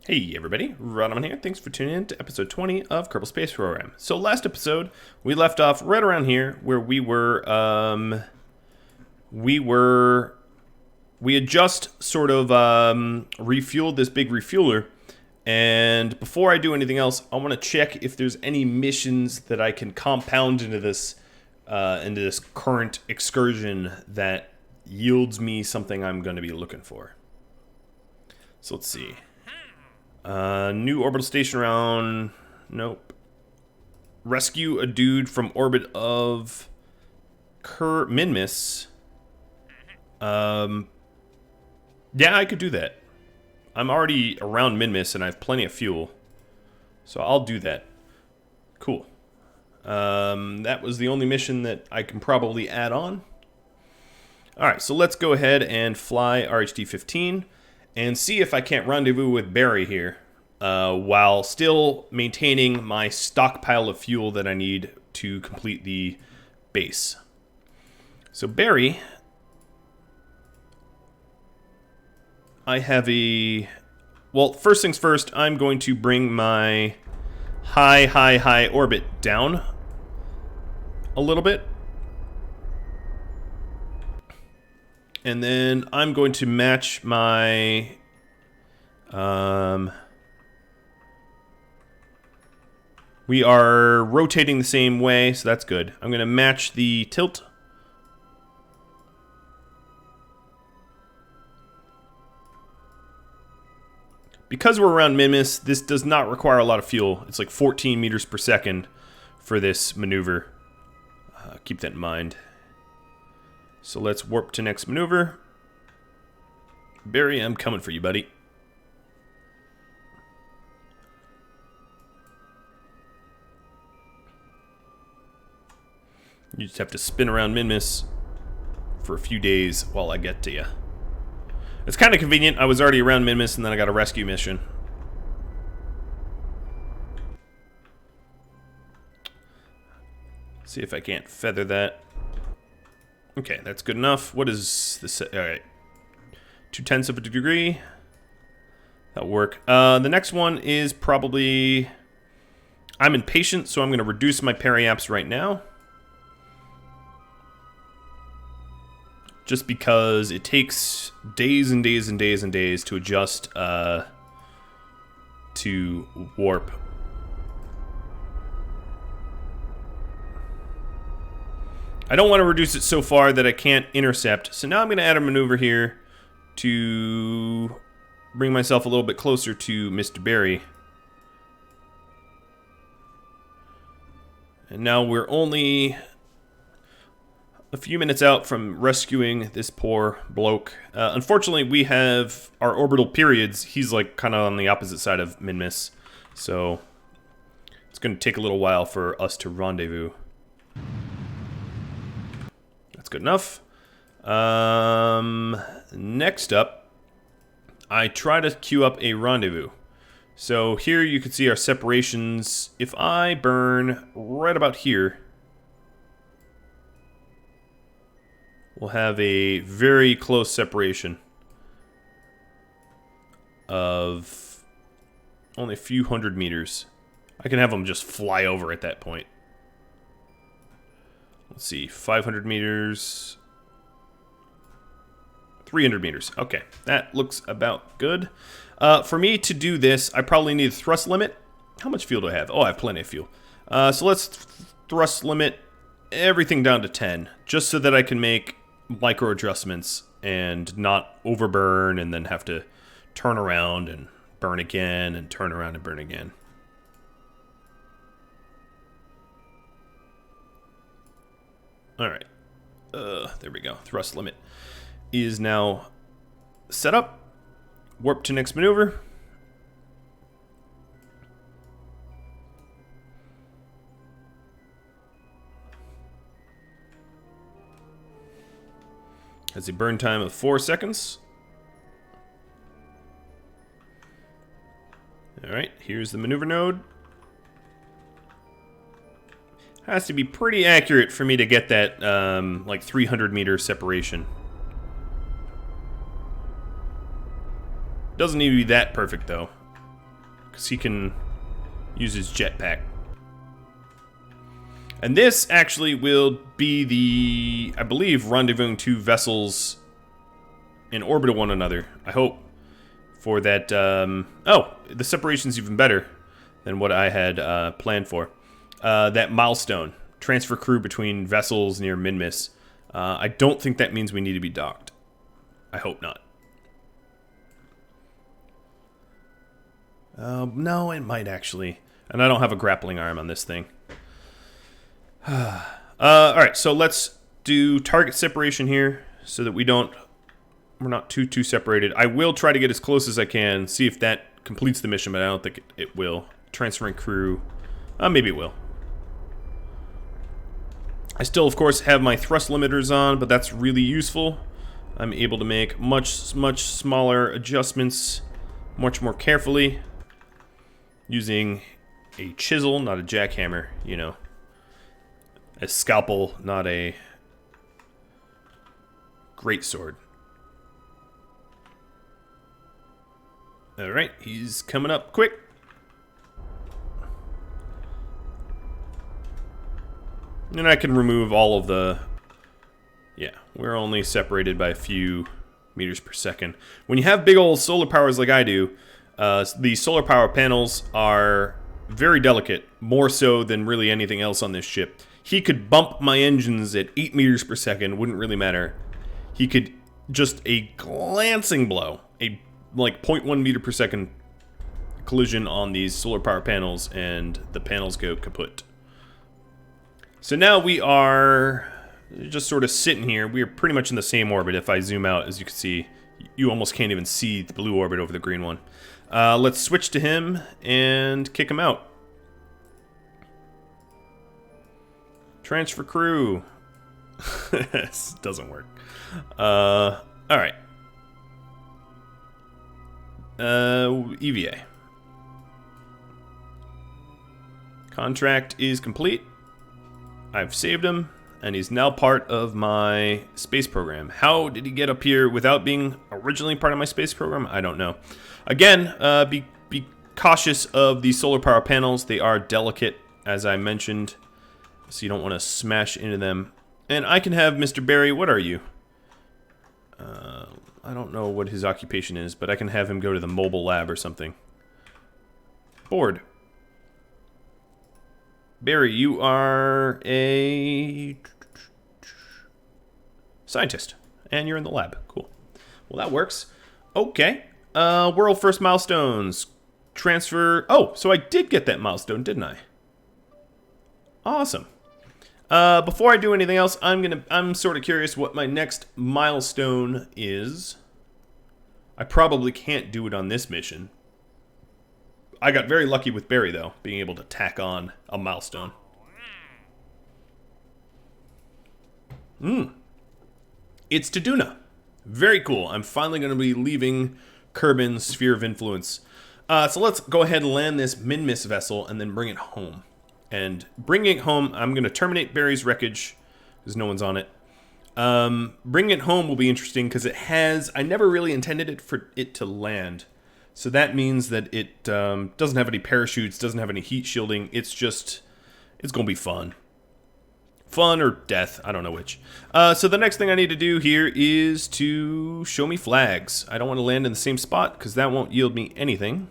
Hey everybody, Rodman here. Thanks for tuning in to episode 20 of Kerbal Space Program. So last episode, we left off right around here where we had just sort of refueled this big refueler. And before I do anything else, I want to check if there's any missions that I can compound into this current excursion that yields me something I'm going to be looking for. So let's see. New orbital station around... Nope. Rescue a dude from orbit of... Minmus. Yeah, I could do that. I'm already around Minmus and I have plenty of fuel. So I'll do that. Cool. That was the only mission that I can probably add on. Alright, so let's go ahead and fly RHD-15. And see if I can't rendezvous with Barry here, while still maintaining my stockpile of fuel that I need to complete the base. So Barry, I have a... Well, first things first, I'm going to bring my high orbit down a little bit. And then I'm going to match my... we are rotating the same way, so that's good. I'm going to match the tilt. Because we're around Minmus, this does not require a lot of fuel. It's like 14 meters per second for this maneuver. Keep that in mind. So let's warp to next maneuver. Barry, I'm coming for you, buddy. You just have to spin around Minmus for a few days while I get to you. It's kind of convenient. I was already around Minmus and then I got a rescue mission. See if I can't feather that. Okay, that's good enough. What is this? Alright. 0.2 of a degree. That'll work. The next one is probably... I'm impatient, so I'm going to reduce my periaps right now. Just because it takes days and days and days and days to adjust to warp. I don't want to reduce it so far that I can't intercept. So now I'm going to add a maneuver here to bring myself a little bit closer to Mr. Barry. And now we're only a few minutes out from rescuing this poor bloke. Unfortunately, we have our orbital periods. He's like kind of on the opposite side of Minmus. So it's going to take a little while for us to rendezvous. Good enough. Next up, I try to queue up a rendezvous. So here you can see our separations. If I burn right about here, we'll have a very close separation of only a few hundred meters. I can have them just fly over at that point. Let's see, 500 meters, 300 meters. Okay, that looks about good. For me to do this, I probably need a thrust limit. How much fuel do I have? Oh, I have plenty of fuel. So let's thrust limit everything down to 10, just so that I can make micro adjustments and not overburn and then have to turn around and burn again and turn around and burn again. Alright, there we go. Thrust limit is now set up. Warp to next maneuver. Has a burn time of 4 seconds. Alright, here's the maneuver node. Has to be pretty accurate for me to get that, like 300 meter separation. Doesn't need to be that perfect, though. because he can use his jetpack. And this actually will be the, I believe, rendezvousing two vessels in orbit of one another, I hope, for that, oh, the separation's even better than what I had planned for. That milestone, transfer crew between vessels near Minmus. I don't think that means we need to be docked. I hope not. No, it might actually. And I don't have a grappling arm on this thing. Alright, so let's do target separation here so that we're not too separated. I will try to get as close as I can, see if that completes the mission, but I don't think it will. Transferring crew, maybe it will. I still, of course, have my thrust limiters on, but that's really useful. I'm able to make much smaller adjustments much more carefully using a chisel, not a jackhammer, you know. A scalpel, not a greatsword. Alright, he's coming up quick. And I can remove all of the... Yeah, we're only separated by a few meters per second. When you have big old solar powers like I do, the solar power panels are very delicate, more so than really anything else on this ship. He could bump my engines at 8 meters per second, wouldn't really matter. He could just a glancing blow, a like 0.1 meter per second collision on these solar power panels, and the panels go kaput. So now we are just sort of sitting here. We are pretty much in the same orbit. If I zoom out, as you can see, you almost can't even see the blue orbit over the green one. Let's switch to him and kick him out. Transfer crew. This doesn't work. Alright. EVA. Contract is complete. I've saved him, and he's now part of my space program. How did he get up here without being originally part of my space program? I don't know. Again, be cautious of the solar power panels. They are delicate, as I mentioned, so you don't want to smash into them. And I can have Mr. Barry, what are you? I don't know what his occupation is, but I can have him go to the mobile lab or something. Board. Barry, you are a scientist, and you're in the lab. Cool. Well, that works. Okay. World first milestones. Transfer. Oh, so I did get that milestone, didn't I? Awesome. Before I do anything else, I'm sort of curious what my next milestone is. I probably can't do it on this mission. I got very lucky with Barry, though, being able to tack on a milestone. It's to Duna. Very cool. I'm finally going to be leaving Kerbin's sphere of influence. So let's go ahead and land this Minmus vessel and then bring it home. And bringing it home, I'm going to terminate Barry's wreckage because no one's on it. Bringing it home will be interesting because it has... I never really intended it for it to land. So that means that it doesn't have any parachutes, doesn't have any heat shielding. It's just... It's going to be fun. Fun or death, I don't know which. So the next thing I need to do here is to show me flags. I don't want to land in the same spot because that won't yield me anything.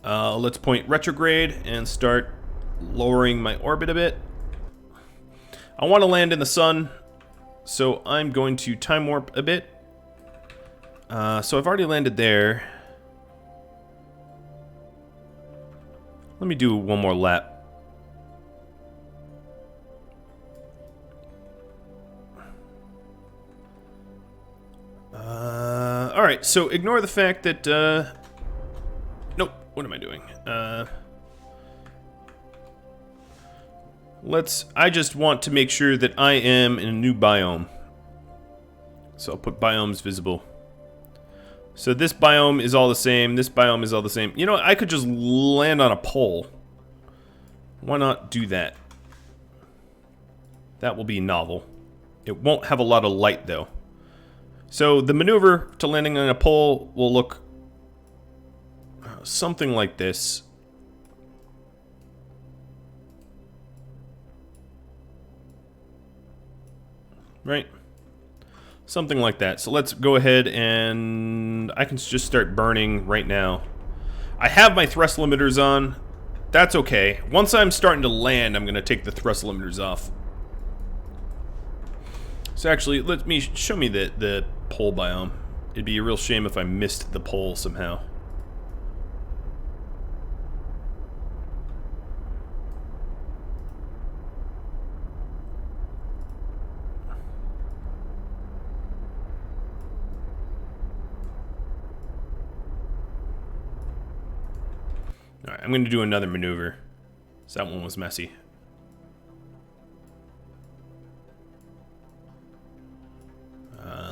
Let's point retrograde and start lowering my orbit a bit. I want to land in the sun, so I'm going to time warp a bit. So I've already landed there. Let me do one more lap. Alright, so ignore the fact that, nope, what am I doing? I just want to make sure that I am in a new biome. So I'll put biomes visible. So this biome is all the same, this biome is all the same. You know what, I could just land on a pole. Why not do that? That will be novel. It won't have a lot of light, though. So the maneuver to landing on a pole will look... something like this. Right? Something like that. So let's go ahead and I can just start burning right now. I have my thrust limiters on. That's okay. Once I'm starting to land, I'm going to take the thrust limiters off. So actually, show me the pole biome. It'd be a real shame if I missed the pole somehow. Alright, I'm going to do another maneuver. So that one was messy.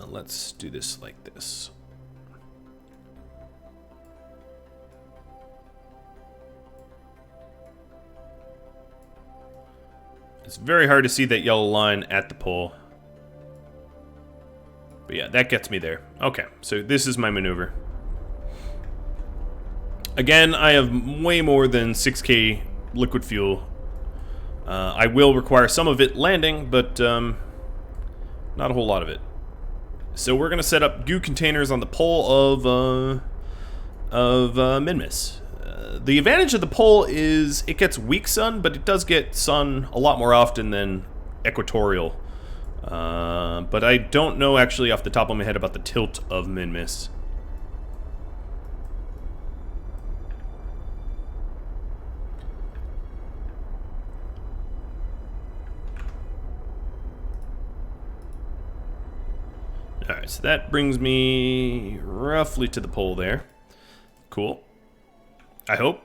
Let's do this like this. It's very hard to see that yellow line at the pole. But yeah, that gets me there. Okay, so this is my maneuver. Again, I have way more than 6k liquid fuel. I will require some of it landing, but not a whole lot of it. So we're gonna set up goo containers on the pole of Minmus. The advantage of the pole is it gets weak sun, but it does get sun a lot more often than equatorial. But I don't know actually off the top of my head about the tilt of Minmus. Alright, so that brings me roughly to the pole there. Cool. I hope.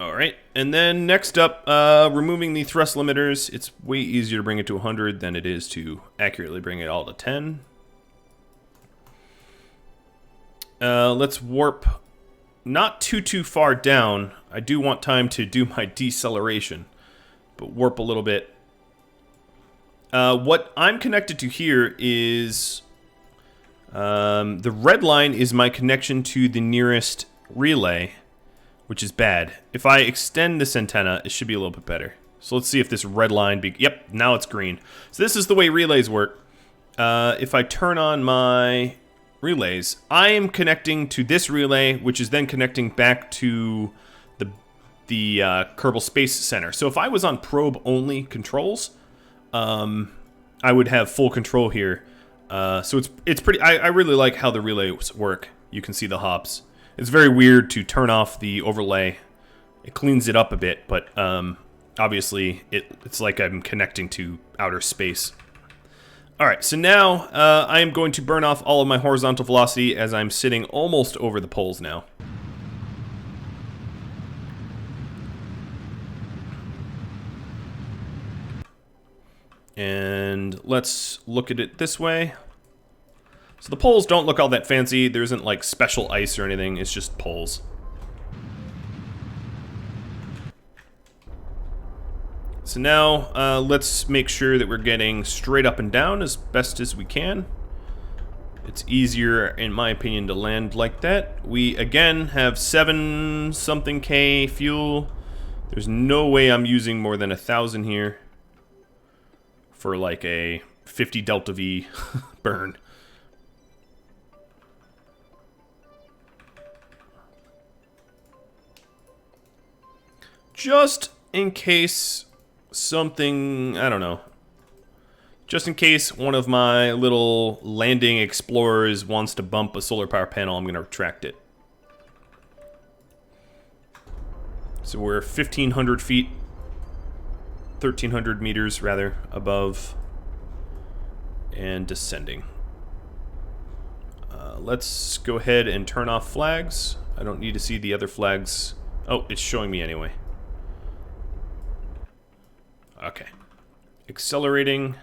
Alright, and then next up, removing the thrust limiters. It's way easier to bring it to 100 than it is to accurately bring it all to 10. Let's warp not too far down. I do want time to do my deceleration, but warp a little bit. What I'm connected to here is the red line is my connection to the nearest relay, which is bad. If I extend this antenna, it should be a little bit better. So let's see if this red line yep, now it's green. So this is the way relays work. If I turn on my relays, I am connecting to this relay, which is then connecting back to the Kerbal Space Center. So if I was on probe only controls, I would have full control here. So it's pretty. I really like how the relays work. You can see the hops. It's very weird to turn off the overlay. It cleans it up a bit, but obviously it's like I'm connecting to outer space. All right, so now I am going to burn off all of my horizontal velocity as I'm sitting almost over the poles now. And let's look at it this way. So the poles don't look all that fancy. There isn't like special ice or anything. It's just poles. So now let's make sure that we're getting straight up and down as best as we can. It's easier, in my opinion, to land like that. We, again, have 7 something K fuel. There's no way I'm using more than 1,000 here for like a 50 delta V burn. Just in case something, I don't know. Just in case one of my little landing explorers wants to bump a solar power panel, I'm going to retract it. So we're 1,500 feet. 1,300 meters, rather, above and descending. Let's go ahead and turn off flags. I don't need to see the other flags. Oh, it's showing me anyway. Okay. Accelerating.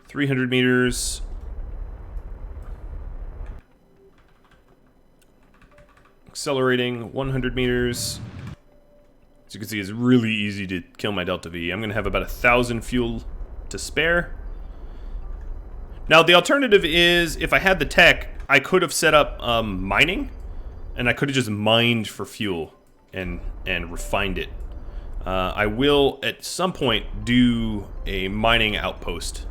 300 meters. Accelerating 100 meters. As you can see, it's really easy to kill my Delta V. I'm going to have about 1,000 fuel to spare. Now, the alternative is, if I had the tech, I could have set up mining, and I could have just mined for fuel and refined it. I will, at some point, do a mining outpost.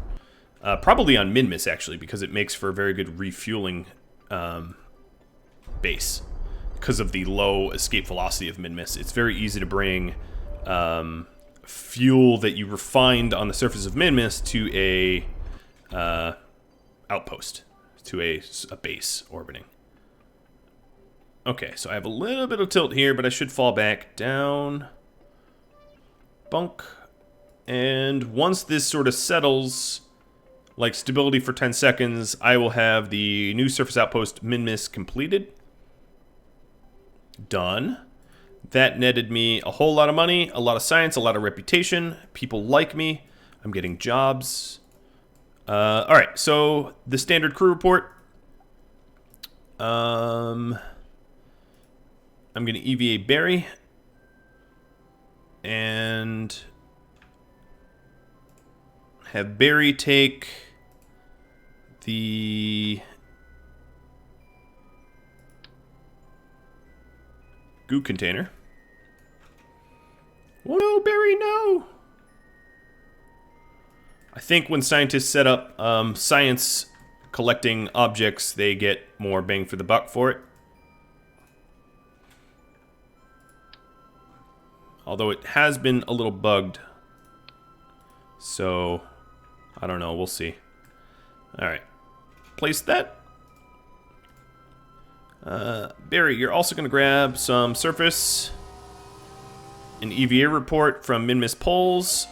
Probably on Minmus, actually, because it makes for a very good refueling base. Because of the low escape velocity of Minmus, it's very easy to bring fuel that you refined on the surface of Minmus to a outpost, to a base orbiting. Okay, so I have a little bit of tilt here, but I should fall back down. Bunk. And once this sort of settles, like stability for 10 seconds, I will have the new surface outpost Minmus completed. Done. That netted me a whole lot of money, a lot of science, a lot of reputation. People like me. I'm getting jobs. Alright, so the standard crew report. I'm going to EVA Barry. And have Barry take the goo container. Oh no, Barry, no! I think when scientists set up science collecting objects, they get more bang for the buck for it. Although it has been a little bugged. So, I don't know, we'll see. Alright. Place that. Barry, you're also going to grab some surface. An EVA report from Minmus Poles.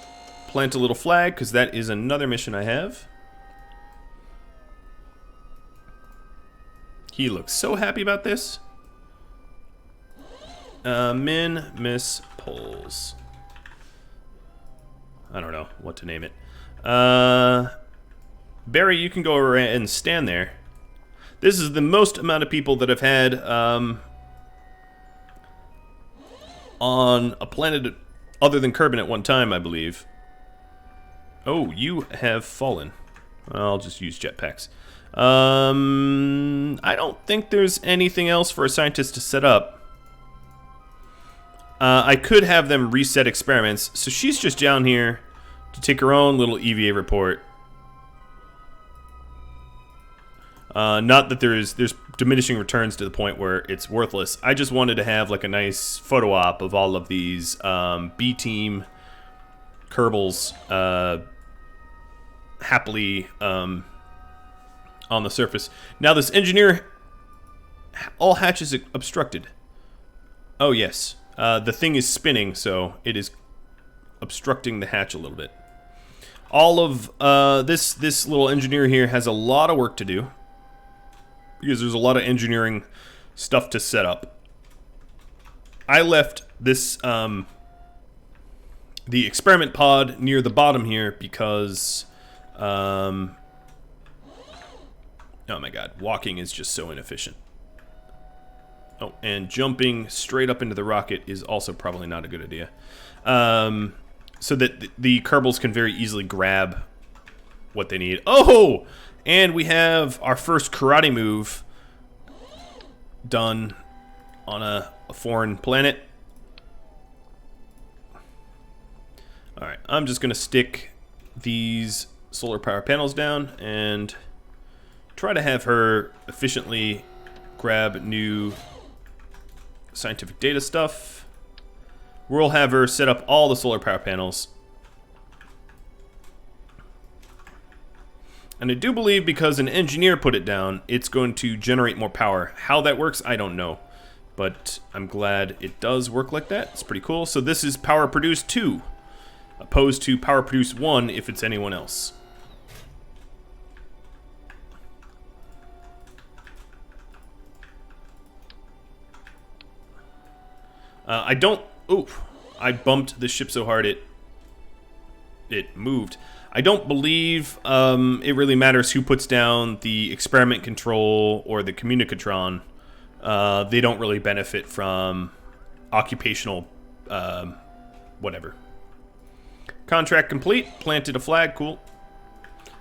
Plant a little flag, because that is another mission I have. He looks so happy about this. Minmus Poles. I don't know what to name it. Barry, you can go around and stand there. This is the most amount of people that I've had on a planet other than Kerbal at one time, I believe. Oh, you have fallen. I'll just use jetpacks. I don't think there's anything else for a scientist to set up. I could have them reset experiments, so she's just down here to take her own little EVA report. Not that there's diminishing returns to the point where it's worthless. I just wanted to have like a nice photo op of all of these B-team Kerbals happily on the surface. Now this engineer, all hatches obstructed. Oh yes, the thing is spinning, so it is obstructing the hatch a little bit. All of this little engineer here has a lot of work to do, because there's a lot of engineering stuff to set up. I left this the experiment pod near the bottom here because oh my god, walking is just so inefficient. Oh, and jumping straight up into the rocket is also probably not a good idea. So that the Kerbals can very easily grab what they need. Oh! And we have our first karate move done on a foreign planet. Alright, I'm just going to stick these solar power panels down and try to have her efficiently grab new scientific data stuff. We'll have her set up all the solar power panels. And I do believe because an engineer put it down, it's going to generate more power. How that works, I don't know. But I'm glad it does work like that. It's pretty cool. So this is power produce 2, opposed to power produce 1 if it's anyone else. I don't... Ooh, I bumped the ship so hard it moved. I don't believe it really matters who puts down the experiment control or the communicatron. They don't really benefit from occupational whatever. Contract complete. Planted a flag. Cool.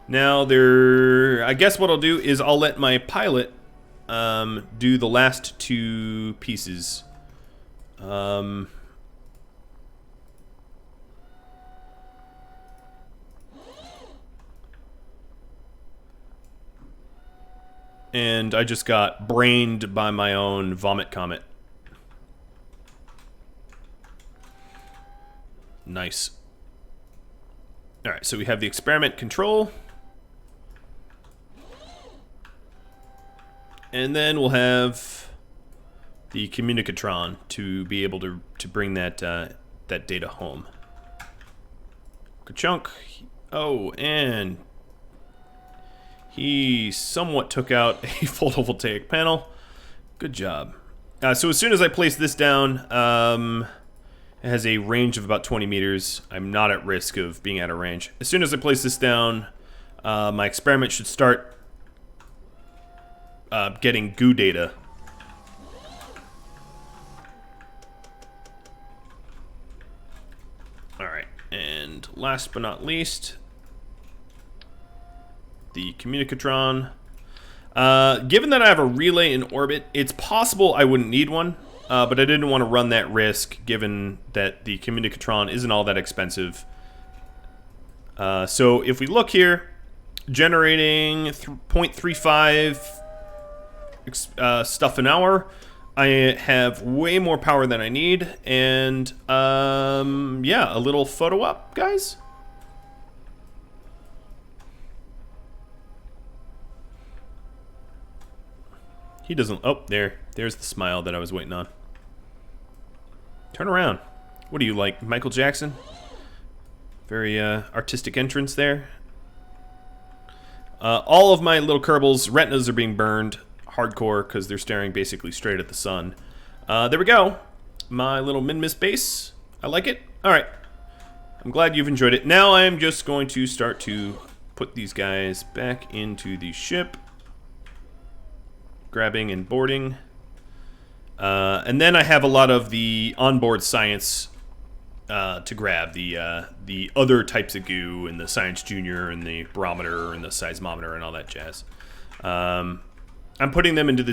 Now I guess what I'll do is I'll let my pilot do the last two pieces. And I just got brained by my own vomit comet. Nice. Alright, so we have the experiment control. And then we'll have the communicatron to be able to bring that that data home. Ka-chunk. Oh, and he somewhat took out a photovoltaic panel. Good job. So as soon as I place this down, it has a range of about 20 meters. I'm not at risk of being out of range. As soon as I place this down, my experiment should start getting goo data. Alright, and last but not least, the communicatron. Given that I have a relay in orbit, it's possible I wouldn't need one, but I didn't want to run that risk given that the communicatron isn't all that expensive. So if we look here, generating 0.35 stuff an hour, I have way more power than I need, and yeah, a little photo op, guys. He doesn't... Oh, there's the smile that I was waiting on. Turn around. What are you, like, Michael Jackson? Very artistic entrance there. All of my little Kerbals' retinas are being burned hardcore because they're staring basically straight at the sun. There we go. My little Minmus base. I like it. Alright. I'm glad you've enjoyed it. Now I'm just going to start to put these guys back into the ship. Grabbing and boarding. And then I have a lot of the onboard science to grab. The other types of goo, and the Science Junior, and the barometer, and the seismometer, and all that jazz. I'm putting them into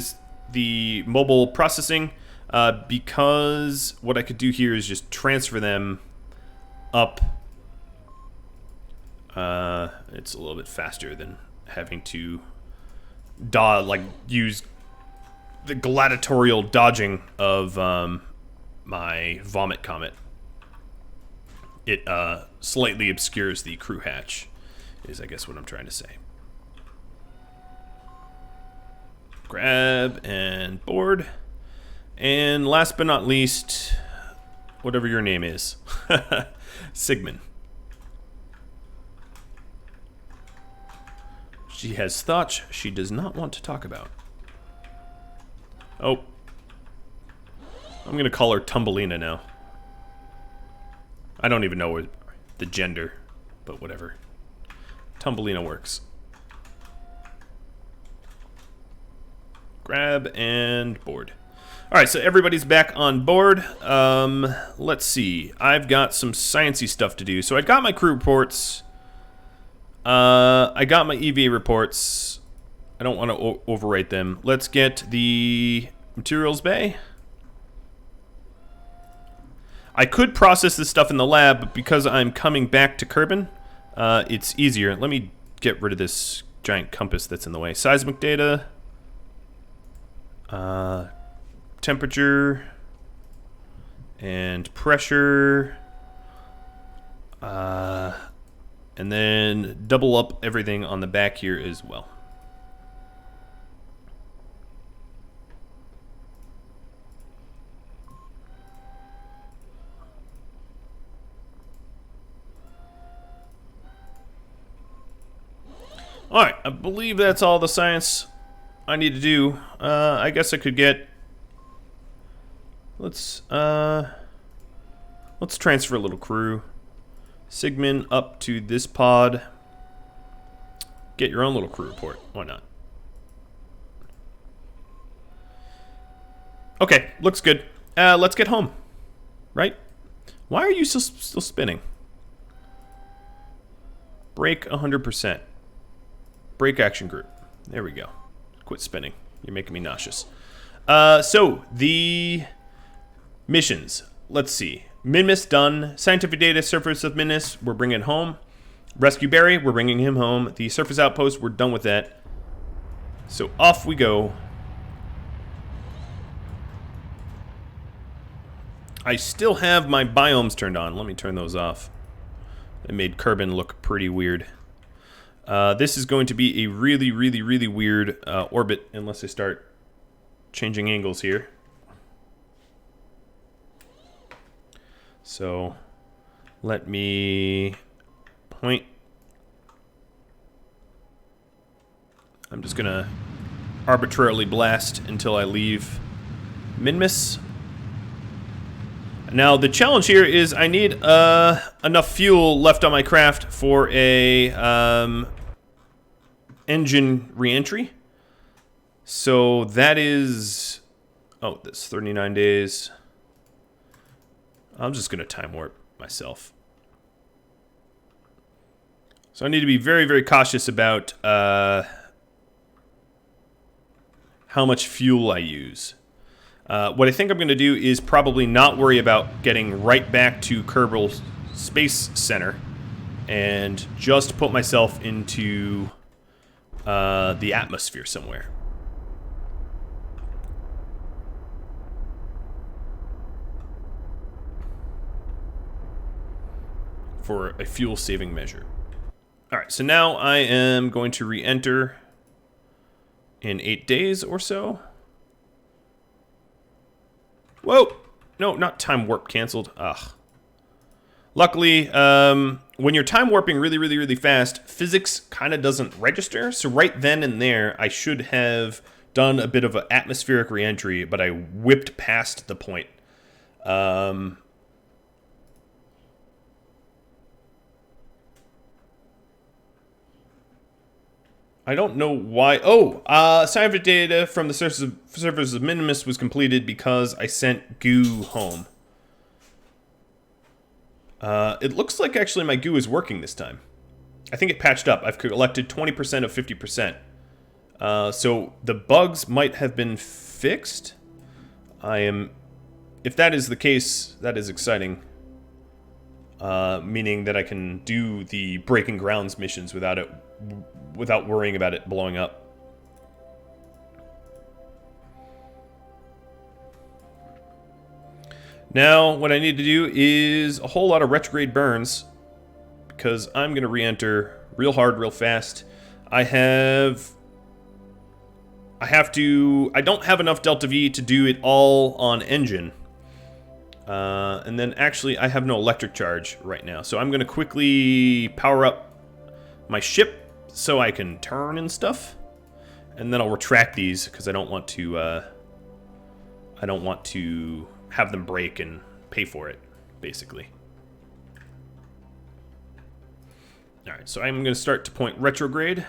the mobile processing because what I could do here is just transfer them up. It's a little bit faster than having to use the gladiatorial dodging of my vomit comet. It slightly obscures the crew hatch, is I guess what I'm trying to say. Grab and board. And last but not least, whatever your name is, Sigmund. She has thoughts she does not want to talk about. Oh. I'm gonna call her Tumbelina now. I don't even know the gender, but whatever. Tumbelina works. Grab and board. Alright, so everybody's back on board. Let's see. I've got some sciencey stuff to do. So I got my crew reports. I got my EVA reports. I don't want to overwrite them. Let's get the materials bay. I could process this stuff in the lab, but because I'm coming back to Kerbin, it's easier. Let me get rid of this giant compass that's in the way. Seismic data. Temperature. And pressure. And then double up everything on the back here as well. Alright, I believe that's all the science I need to do. I guess I could get... Let's transfer a little crew. Sigmund up to this pod. Get your own little crew report. Why not? Okay, looks good. Let's get home. Right? Why are you still spinning? Brake 100%. Brake action group. There we go. Quit spinning. You're making me nauseous. So, the missions. Let's see. Minmus done. Scientific data, surface of Minmus, we're bringing home. Rescue Barry, we're bringing him home. The surface outpost, we're done with that. So off we go. I still have my biomes turned on. Let me turn those off. It made Kerbal look pretty weird. This is going to be a really, really, really weird orbit unless I start changing angles here. So let me point. I'm just gonna arbitrarily blast until I leave Minmus. Now the challenge here is I need enough fuel left on my craft for a engine re-entry. So that is, oh, that's 39 days. I'm just gonna time warp myself. So I need to be very, very cautious about how much fuel I use. What I think I'm going to do is probably not worry about getting right back to Kerbal Space Center and just put myself into the atmosphere somewhere. For a fuel-saving measure. Alright, so now I am going to re-enter in 8 days or so. Whoa! No, not time warp canceled. Ugh. Luckily, when you're time warping really, really, really fast, physics kind of doesn't register. So right then and there, I should have done a bit of an atmospheric re-entry, but I whipped past the point. I don't know why. Oh, scientific data from the surface of Minmus was completed because I sent goo home. It looks like actually my goo is working this time. I think it patched up. I've collected 20% of 50%. So the bugs might have been fixed. If that is the case, that is exciting. Meaning that I can do the breaking grounds missions without worrying about it blowing up. Now, what I need to do is a whole lot of retrograde burns, because I'm going to re-enter real hard, real fast. I don't have enough Delta V to do it all on engine. And then actually, I have no electric charge right now, so I'm going to quickly power up my ship so I can turn and stuff, and then I'll retract these because I don't want to have them break and pay for it, basically. Alright, so I'm going to start to point retrograde.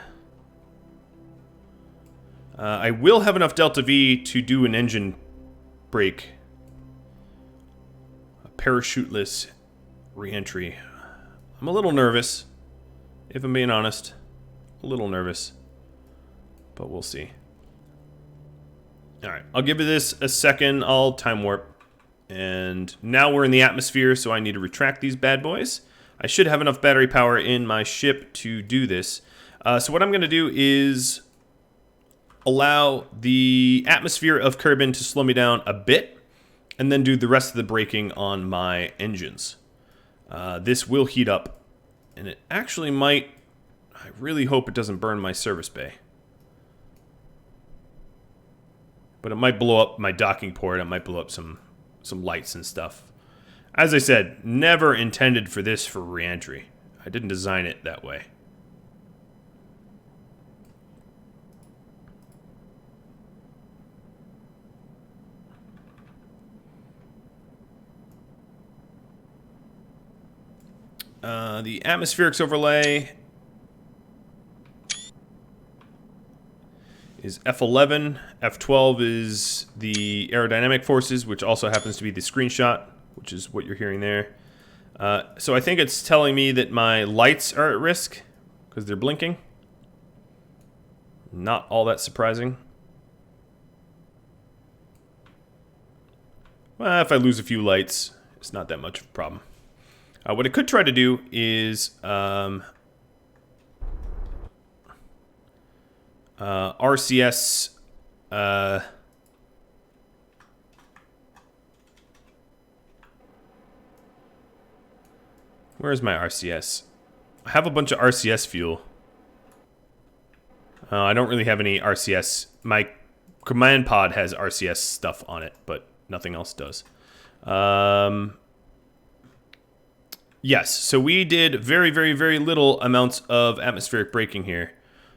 I will have enough Delta V to do an engine break. A parachuteless re-entry. I'm a little nervous, if I'm being honest. A little nervous, but we'll see. Alright, I'll give this a second. I'll time warp. And now we're in the atmosphere, so I need to retract these bad boys. I should have enough battery power in my ship to do this. So what I'm going to do is allow the atmosphere of Kerbal to slow me down a bit, and then do the rest of the braking on my engines. This will heat up, and it actually might... I really hope it doesn't burn my service bay. But it might blow up my docking port. It might blow up some lights and stuff. As I said, never intended for this for re-entry. I didn't design it that way. The atmospherics overlay is F11. F12 is the aerodynamic forces, which also happens to be the screenshot, which is what you're hearing there. So I think it's telling me that my lights are at risk because they're blinking. Not all that surprising. Well, if I lose a few lights, it's not that much of a problem. What I could try to do is RCS. Where's my RCS? I have a bunch of RCS fuel. I don't really have any RCS. My command pod has RCS stuff on it, but nothing else does. Yes, so we did very, very, very little amounts of atmospheric braking here.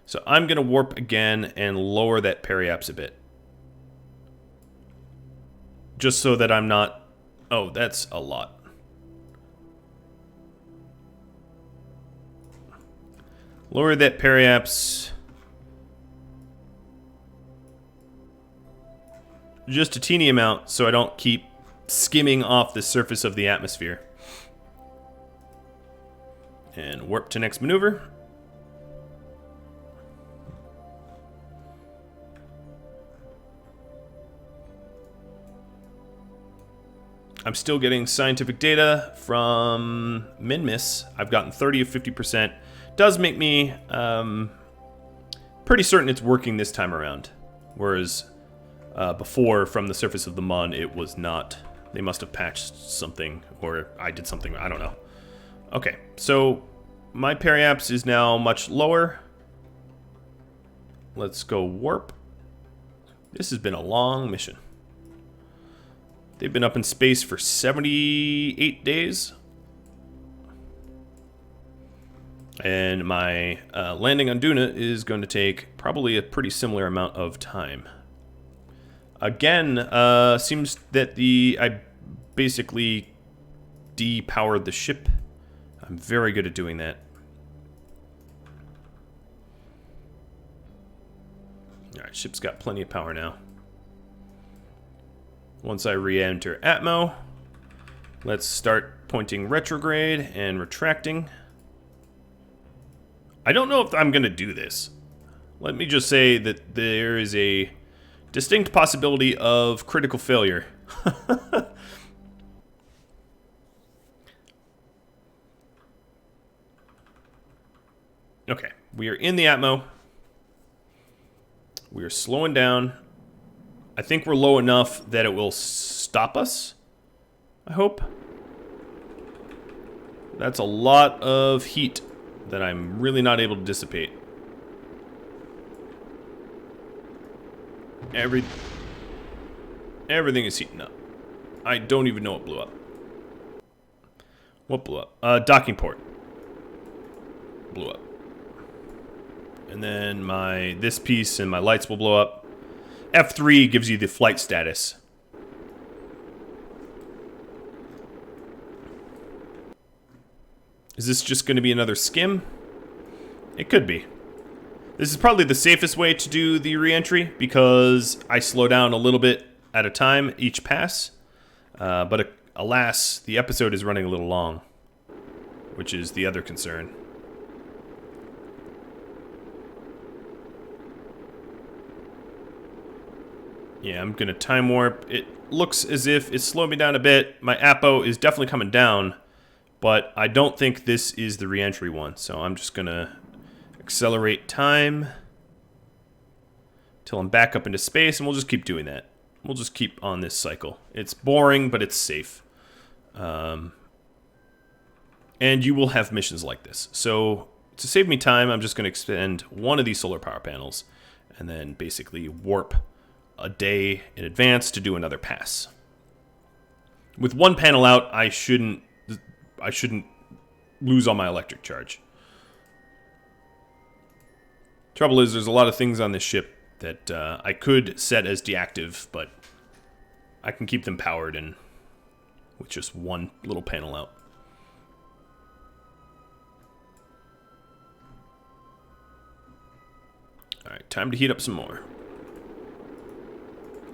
So I'm going to warp again and lower that periaps a bit. Just so that I'm not... Oh, that's a lot. Lower that periaps... just a teeny amount so I don't keep skimming off the surface of the atmosphere. And warp to next maneuver. I'm still getting scientific data from Minmus. I've gotten 30 of 50%. Does make me pretty certain it's working this time around. Whereas before, from the surface of the Mun, it was not. They must have patched something, or I did something, I don't know. Okay, so my periaps is now much lower. Let's go warp. This has been a long mission. They've been up in space for 78 days. And my landing on Duna is going to take probably a pretty similar amount of time. Again, seems that I basically depowered the ship. I'm very good at doing that. Alright, ship's got plenty of power now. Once I re-enter Atmo, let's start pointing retrograde and retracting. I don't know if I'm going to do this. Let me just say that there is a distinct possibility of critical failure. Okay, we are in the Atmo. We are slowing down. I think we're low enough that it will stop us. I hope. That's a lot of heat that I'm really not able to dissipate. Everything is heating up. I don't even know what blew up. What blew up? Docking port. Blew up. And then this piece and my lights will blow up. F3 gives you the flight status. Is this just going to be another skim? It could be. This is probably the safest way to do the re-entry because I slow down a little bit at a time each pass. But alas, the episode is running a little long, which is the other concern. Yeah, I'm going to time warp. It looks as if it's slowed me down a bit. My Apo is definitely coming down, but I don't think this is the re-entry one. So I'm just going to accelerate time till I'm back up into space, and we'll just keep doing that. We'll just keep on this cycle. It's boring, but it's safe. And you will have missions like this. So to save me time, I'm just going to extend one of these solar power panels and then basically warp a day in advance to do another pass. With one panel out, I shouldn't lose all my electric charge. Trouble is, there's a lot of things on this ship that I could set as deactive, but I can keep them powered and with just one little panel out. Alright, time to heat up some more.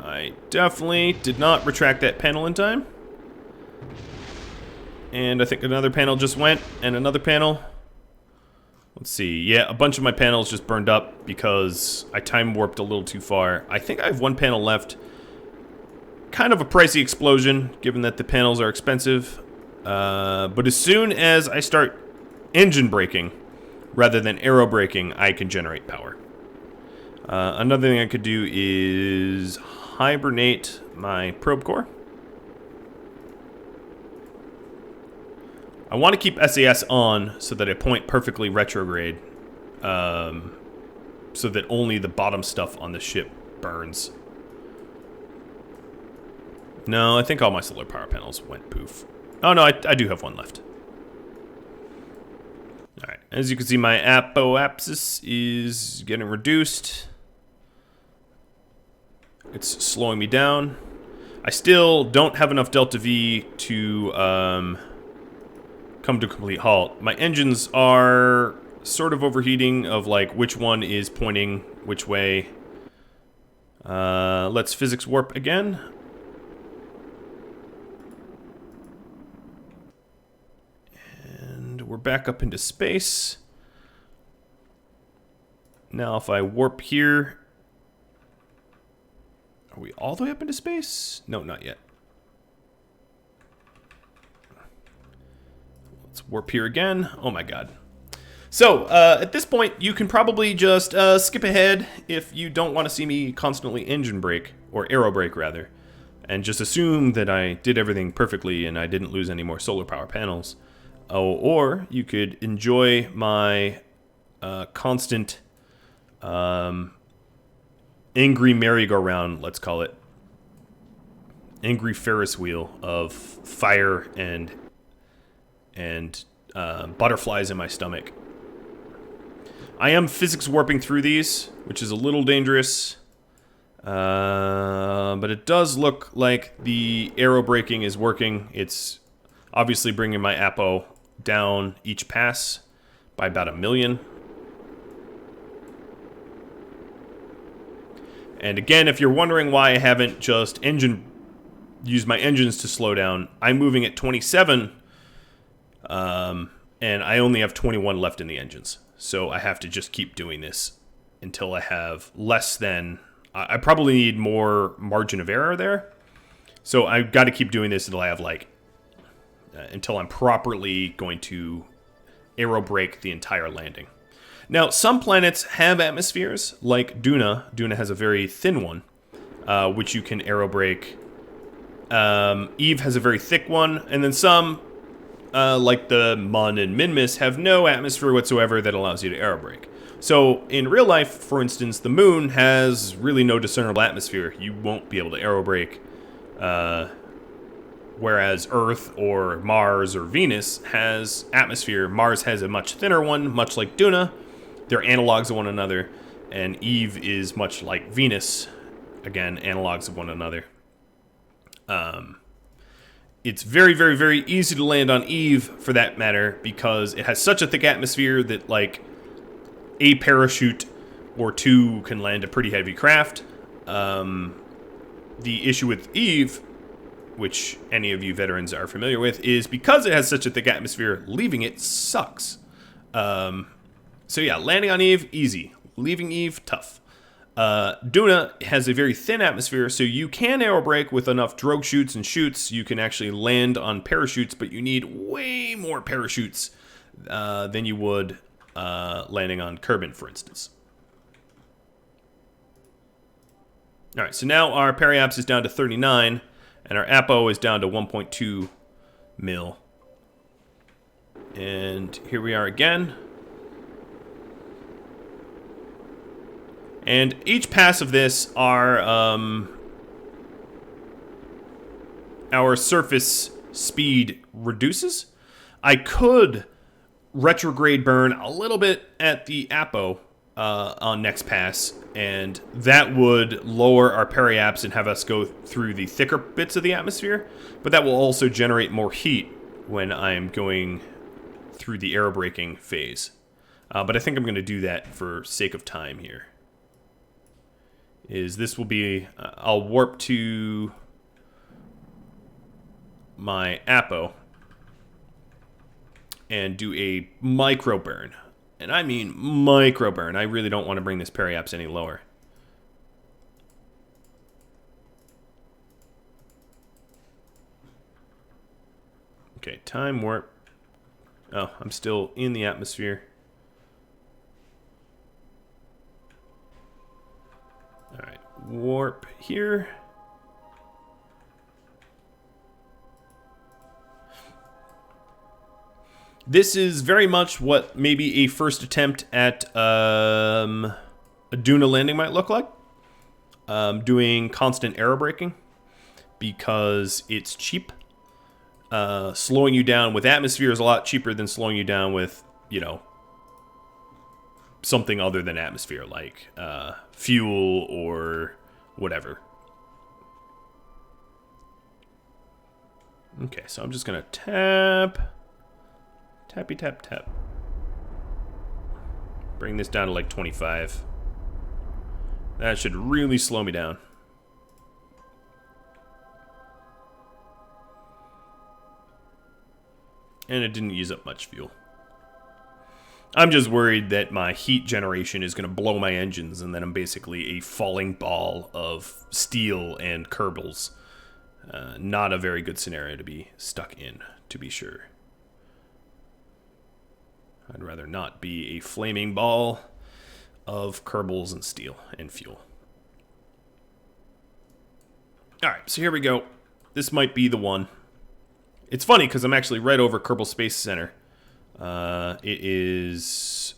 I definitely did not retract that panel in time. And I think another panel just went, and another panel. Let's see. Yeah, a bunch of my panels just burned up because I time warped a little too far. I think I have one panel left. kind of a pricey explosion, given that the panels are expensive. But as soon as I start engine braking, rather than aerobraking, I can generate power. Another thing I could do is hibernate my probe core. I want to keep SAS on so that I point perfectly retrograde, so that only the bottom stuff on the ship burns. No, I think all my solar power panels went poof. Oh no, I do have one left. Alright, as you can see, my apoapsis is getting reduced. It's slowing me down. I still don't have enough delta V to come to a complete halt. My engines are sort of overheating of like which one is pointing which way. Let's physics warp again. And we're back up into space. Now if I warp here, are we all the way up into space? No, not yet. Let's warp here again. Oh my god. So, at this point, you can probably just skip ahead if you don't want to see me constantly engine brake, or aerobrake rather, and just assume that I did everything perfectly and I didn't lose any more solar power panels. Oh, or you could enjoy my constant angry merry-go-round, let's call it. Angry Ferris wheel of fire and butterflies in my stomach. I am physics warping through these, which is a little dangerous. But it does look like the aerobraking is working. It's obviously bringing my apo down each pass by about 1 million. And again, if you're wondering why I haven't just used my engines to slow down, I'm moving at 27, and I only have 21 left in the engines. So I have to just keep doing this until I have less than... I probably need more margin of error there. So I've got to keep doing this until I have like... until I'm properly going to aerobrake the entire landing. Now, some planets have atmospheres, like Duna. Duna has a very thin one, which you can aerobrake. Eve has a very thick one, and then some... like the Mun and Minmus, have no atmosphere whatsoever that allows you to aerobrake. So, in real life, for instance, the Moon has really no discernible atmosphere. You won't be able to aerobrake. Whereas Earth or Mars or Venus has atmosphere. Mars has a much thinner one, much like Duna. They're analogs of one another. And Eve is much like Venus. Again, analogs of one another. It's very, very, very easy to land on Eve, for that matter, because it has such a thick atmosphere that, like, a parachute or two can land a pretty heavy craft. The issue with Eve, which any of you veterans are familiar with, is because it has such a thick atmosphere, leaving it sucks. So yeah, landing on Eve, easy. Leaving Eve, tough. Duna has a very thin atmosphere, so you can aerobrake with enough drogue chutes and chutes. You can actually land on parachutes, but you need way more parachutes than you would landing on Kerbal, for instance. Alright, so now our periaps is down to 39, and our apo is down to 1.2 mil. And here we are again. And each pass of this, our surface speed reduces. I could retrograde burn a little bit at the apo on next pass, and that would lower our periaps and have us go through the thicker bits of the atmosphere, but that will also generate more heat when I'm going through the aerobraking phase. But I think I'm going to do that for sake of time here. This will be, I'll warp to my apo and do a micro burn. And I mean micro burn. I really don't want to bring this periaps any lower. Okay, time warp. Oh, I'm still in the atmosphere. Alright, warp here. This is very much what maybe a first attempt at a Duna landing might look like. Doing constant aerobraking because it's cheap. Slowing you down with atmosphere is a lot cheaper than slowing you down with, you know, something other than atmosphere, like fuel or whatever. Okay, so I'm just gonna tap. Tappy tap tap. Bring this down to like 25. That should really slow me down. And it didn't use up much fuel. I'm just worried that my heat generation is going to blow my engines and then I'm basically a falling ball of steel and Kerbals. Not a very good scenario to be stuck in, to be sure. I'd rather not be a flaming ball of Kerbals and steel and fuel. Alright, so here we go. This might be the one. It's funny because I'm actually right over Kerbal Space Center. It is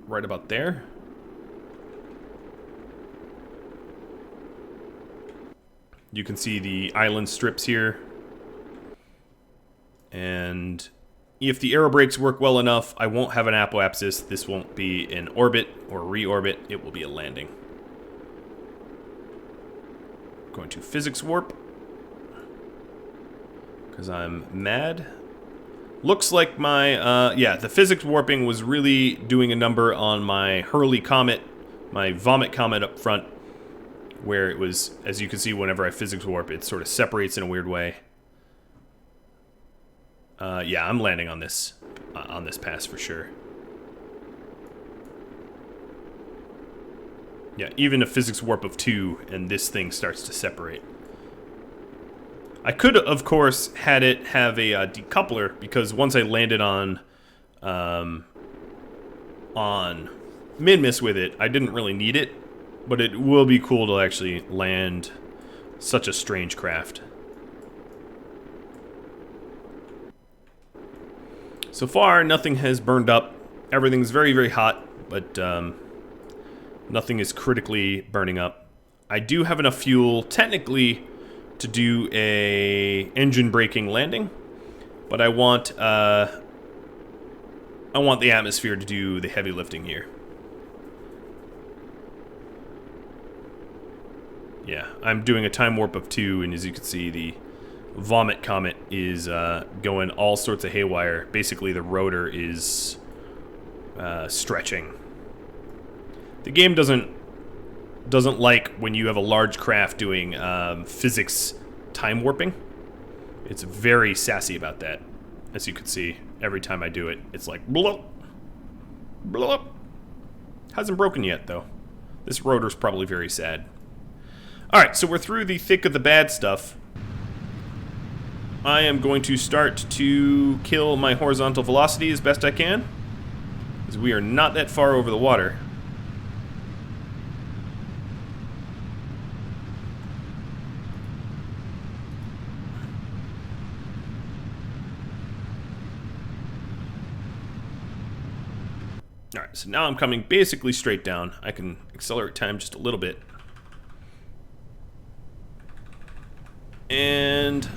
right about there. You can see the island strips here. And if the aerobrakes work well enough, I won't have an apoapsis. This won't be an orbit or reorbit. It will be a landing. Going to physics warp. Because I'm mad. Looks like my, yeah, the physics warping was really doing a number on my Hurley Comet, my Vomit Comet up front, where it was, as you can see, whenever I physics warp, it sort of separates in a weird way. Yeah, I'm landing on this pass for sure. Yeah, even a physics warp of 2, and this thing starts to separate. I could, of course, had it have a decoupler, because once I landed on Minmus with it, I didn't really need it, but it will be cool to actually land such a strange craft. So far, nothing has burned up. Everything's very, very hot, but nothing is critically burning up. I do have enough fuel, technically, to do a engine braking landing, but I want the atmosphere to do the heavy lifting here. Yeah, I'm doing a time warp of 2, and as you can see, the Vomit Comet is going all sorts of haywire. Basically, the rotor is stretching. The game doesn't like when you have a large craft doing physics time warping. It's very sassy about that. As you can see, every time I do it, it's like blow, blow up. Hasn't broken yet though. This rotor's probably very sad. Alright, so we're through the thick of the bad stuff. I am going to start to kill my horizontal velocity as best I can, because we are not that far over the water. Alright, so now I'm coming basically straight down. I can accelerate time just a little bit. And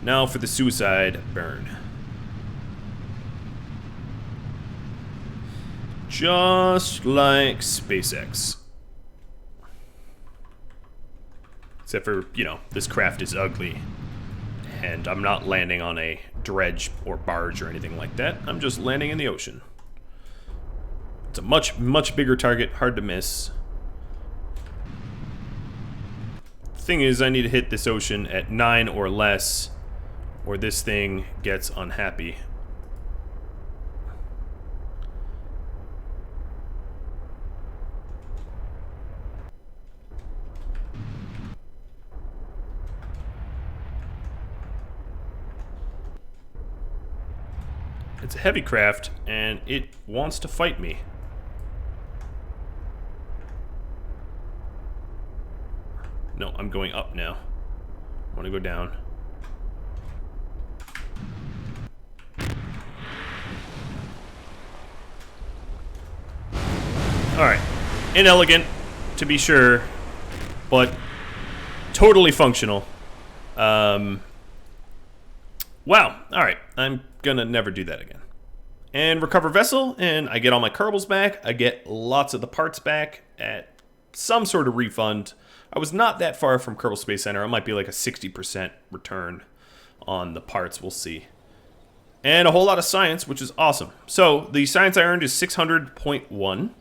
now for the suicide burn. Just like SpaceX. Except for, you know, this craft is ugly. And I'm not landing on a dredge or barge or anything like that. I'm just landing in the ocean. It's a much, much bigger target, hard to miss. The thing is, I need to hit this ocean at 9 or less, or this thing gets unhappy. It's a heavy craft, and it wants to fight me. No, I'm going up now. I want to go down. Alright. Inelegant, to be sure, but totally functional. Wow. Alright. I'm gonna never do that again. And recover vessel, and I get all my Kerbals back. I get lots of the parts back at some sort of refund. I was not that far from Kerbal Space Center. It might be like a 60% return on the parts. We'll see. And a whole lot of science, which is awesome. So the science I earned is 600.1.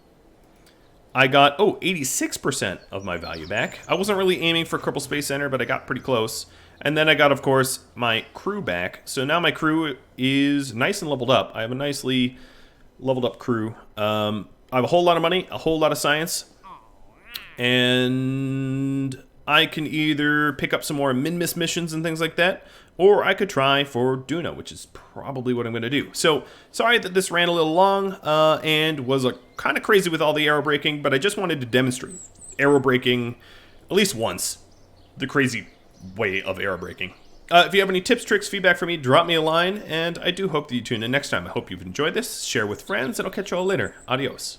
I got, 86% of my value back. I wasn't really aiming for Kerbal Space Center, but I got pretty close. And then I got, of course, my crew back. So now my crew is nice and leveled up. I have a nicely leveled up crew. I have a whole lot of money, a whole lot of science. And I can either pick up some more Minmus missions and things like that, or I could try for Duna, which is probably what I'm going to do. So, sorry that this ran a little long and was kind of crazy with all the aerobraking, but I just wanted to demonstrate aerobraking at least once, the crazy way of aerobraking. If you have any tips, tricks, feedback for me, drop me a line, and I do hope that you tune in next time. I hope you've enjoyed this, share with friends, and I'll catch you all later. Adios.